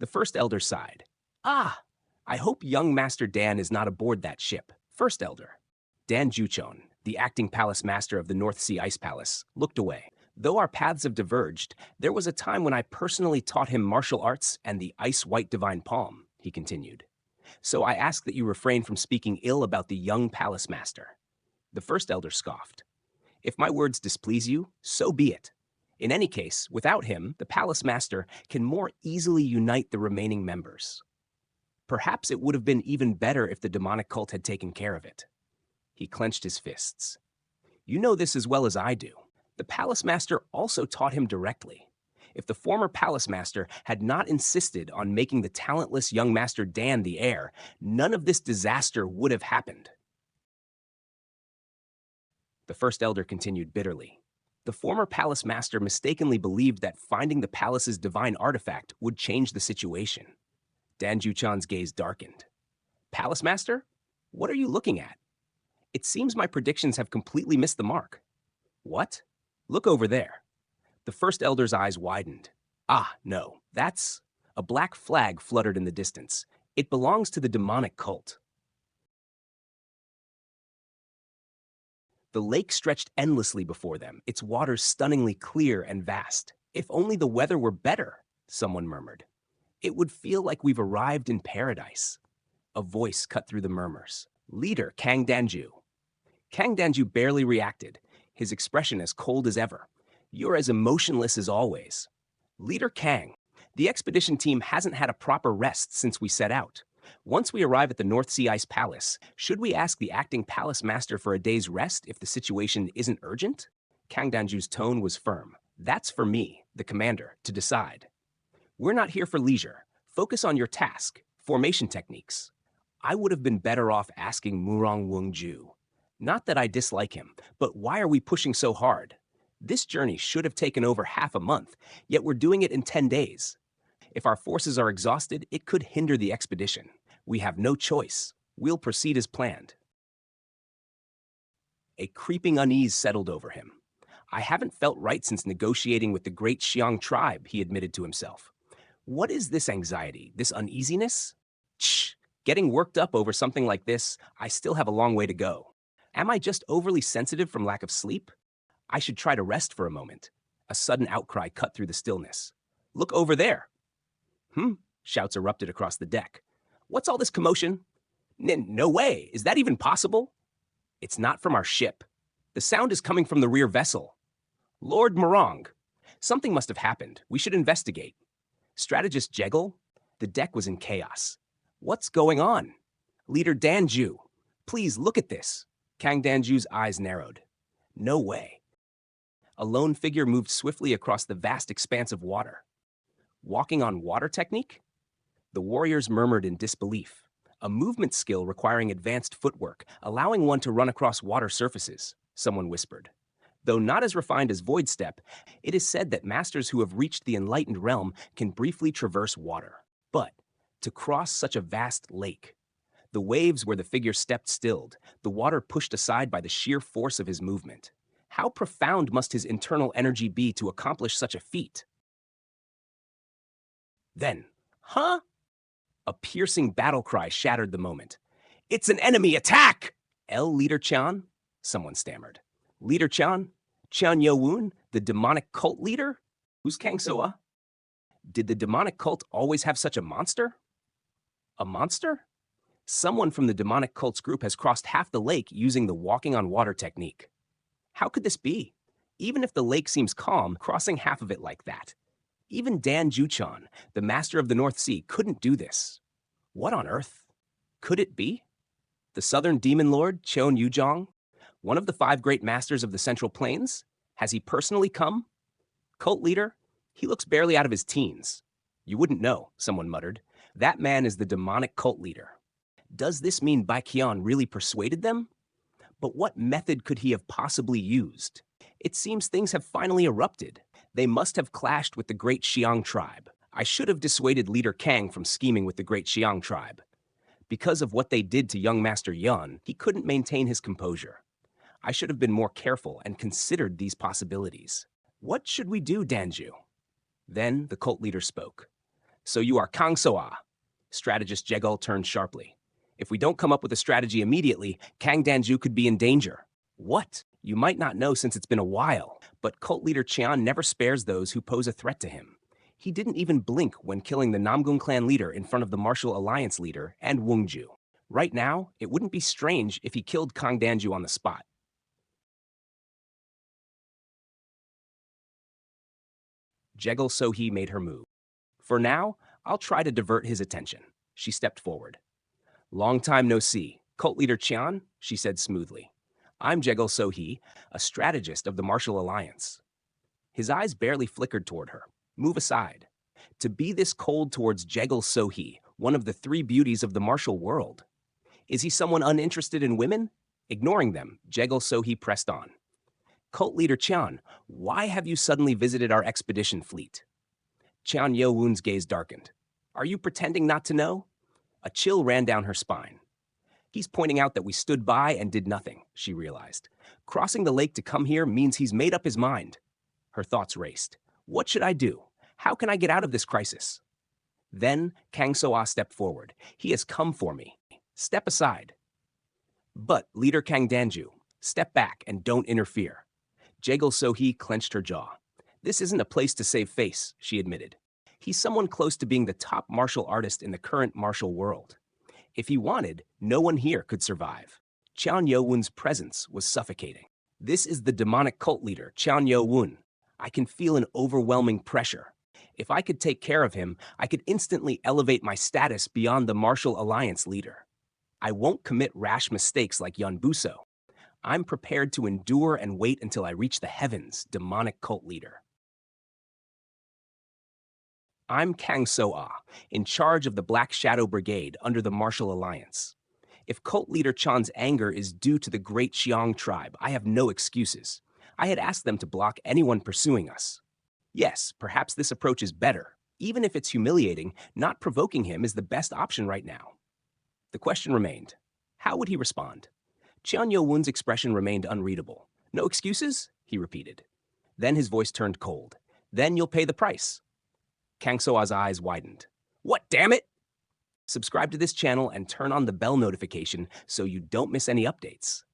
The first elder sighed. Ah, I hope young Master Dan is not aboard that ship. First elder. Dan Juchon, the acting palace master of the North Sea Ice Palace, looked away. Though our paths have diverged, there was a time when I personally taught him martial arts and the ice-white divine palm, he continued. So I ask that you refrain from speaking ill about the young palace master. The first elder scoffed. If my words displease you, so be it. In any case, without him, the palace master can more easily unite the remaining members. Perhaps it would have been even better if the demonic cult had taken care of it. He clenched his fists. You know this as well as I do. The palace master also taught him directly. If the former palace master had not insisted on making the talentless young Master Dan the heir, none of this disaster would have happened. The first elder continued bitterly. The former palace master mistakenly believed that finding the palace's divine artifact would change the situation. Dan Juchan's gaze darkened. Palace master? What are you looking at? It seems my predictions have completely missed the mark. What? Look over there. The first elder's eyes widened. Ah, no, that's... A black flag fluttered in the distance. It belongs to the demonic cult. The lake stretched endlessly before them, its waters stunningly clear and vast. If only the weather were better, someone murmured. It would feel like we've arrived in paradise. A voice cut through the murmurs. Leader Kang Danju. Kang Danju barely reacted, his expression as cold as ever. You're as emotionless as always. Leader Kang, the expedition team hasn't had a proper rest since we set out. Once we arrive at the North Sea Ice Palace, should we ask the acting palace master for a day's rest if the situation isn't urgent? Kang Danju's tone was firm. That's for me, the commander, to decide. We're not here for leisure. Focus on your task, formation techniques. I would have been better off asking Murong Wungju. Not that I dislike him, but why are we pushing so hard? This journey should have taken over half a month, yet we're doing it in 10 days. If our forces are exhausted, it could hinder the expedition. We have no choice. We'll proceed as planned. A creeping unease settled over him. I haven't felt right since negotiating with the great Xiang tribe, he admitted to himself. What is this anxiety, this uneasiness? Shh, getting worked up over something like this, I still have a long way to go. Am I just overly sensitive from lack of sleep? I should try to rest for a moment. A sudden outcry cut through the stillness. Look over there. Shouts erupted across the deck. What's all this commotion? No way, is that even possible? It's not from our ship. The sound is coming from the rear vessel. Lord Morong, something must have happened. We should investigate. Strategist Jeggle? The deck was in chaos. What's going on? Leader Danju, please look at this. Kang Danju's eyes narrowed. No way. A lone figure moved swiftly across the vast expanse of water. Walking on water technique? The warriors murmured in disbelief. A movement skill requiring advanced footwork, allowing one to run across water surfaces, someone whispered. Though not as refined as Void Step, it is said that masters who have reached the enlightened realm can briefly traverse water. But to cross such a vast lake, the waves where the figure stepped stilled, the water pushed aside by the sheer force of his movement. How profound must his internal energy be to accomplish such a feat? Then, huh? A piercing battle cry shattered the moment. It's an enemy attack! Leader Cheon? Someone stammered. Leader Cheon? Cheon Yeo-Woon, the demonic cult leader? Who's Kang Soa? Did the demonic cult always have such a monster? A monster? Someone from the demonic cult's group has crossed half the lake using the walking on water technique. How could this be? Even if the lake seems calm, crossing half of it like that. Even Dan Juchon, the master of the North Sea, couldn't do this. What on earth? Could it be? The southern demon lord, Cheon Yeo-Woon, one of the 5 great masters of the Central Plains? Has he personally come? Cult leader? He looks barely out of his teens. You wouldn't know, someone muttered. That man is the demonic cult leader. Does this mean Baekhyun really persuaded them? But what method could he have possibly used? It seems things have finally erupted. They must have clashed with the great Xiang tribe. I should have dissuaded Leader Kang from scheming with the great Xiang tribe. Because of what they did to young Master Yun, he couldn't maintain his composure. I should have been more careful and considered these possibilities. What should we do, Danju? Then the cult leader spoke. So you are Kang So-ah. Strategist Jegul turned sharply. If we don't come up with a strategy immediately, Kang Dan-ju could be in danger. What? You might not know since it's been a while, but cult leader Cheon never spares those who pose a threat to him. He didn't even blink when killing the Namgung clan leader in front of the Martial Alliance leader and Woongju. Right now, it wouldn't be strange if he killed Kang Dan-ju on the spot. Jegul So-hee made her move. For now, I'll try to divert his attention. She stepped forward. Long time no see. Cult leader Cheon, she said smoothly. I'm Jegul So-hee, a strategist of the Martial Alliance. His eyes barely flickered toward her. Move aside. To be this cold towards Jegul So-hee, one of the three beauties of the martial world. Is he someone uninterested in women? Ignoring them, Jegul So-hee pressed on. Cult leader Cheon, why have you suddenly visited our expedition fleet? Cheon Yeo-Woon's gaze darkened. Are you pretending not to know? A chill ran down her spine. He's pointing out that we stood by and did nothing, she realized. Crossing the lake to come here means he's made up his mind. Her thoughts raced. What should I do? How can I get out of this crisis? Then Kang So-ah stepped forward. He has come for me. Step aside. But, Leader Kang Dan-ju, step back and don't interfere. Jegul So-hee clenched her jaw. This isn't a place to save face, she admitted. He's someone close to being the top martial artist in the current martial world. If he wanted, no one here could survive. Cheon Yeo-Woon's presence was suffocating. This is the demonic cult leader, Cheon Yeo-Woon. I can feel an overwhelming pressure. If I could take care of him, I could instantly elevate my status beyond the Martial Alliance leader. I won't commit rash mistakes like Yun Buso. I'm prepared to endure and wait until I reach the heavens, demonic cult leader. I'm Kang So-ah, in charge of the Black Shadow Brigade under the Martial Alliance. If cult leader Cheon's anger is due to the Great Xiong tribe, I have no excuses. I had asked them to block anyone pursuing us. Yes, perhaps this approach is better. Even if it's humiliating, not provoking him is the best option right now. The question remained. How would he respond? Cheon Yeo-Woon's expression remained unreadable. No excuses? He repeated. Then his voice turned cold. Then you'll pay the price. Kang So-ah's eyes widened. What, damn it? Subscribe to this channel and turn on the bell notification so you don't miss any updates.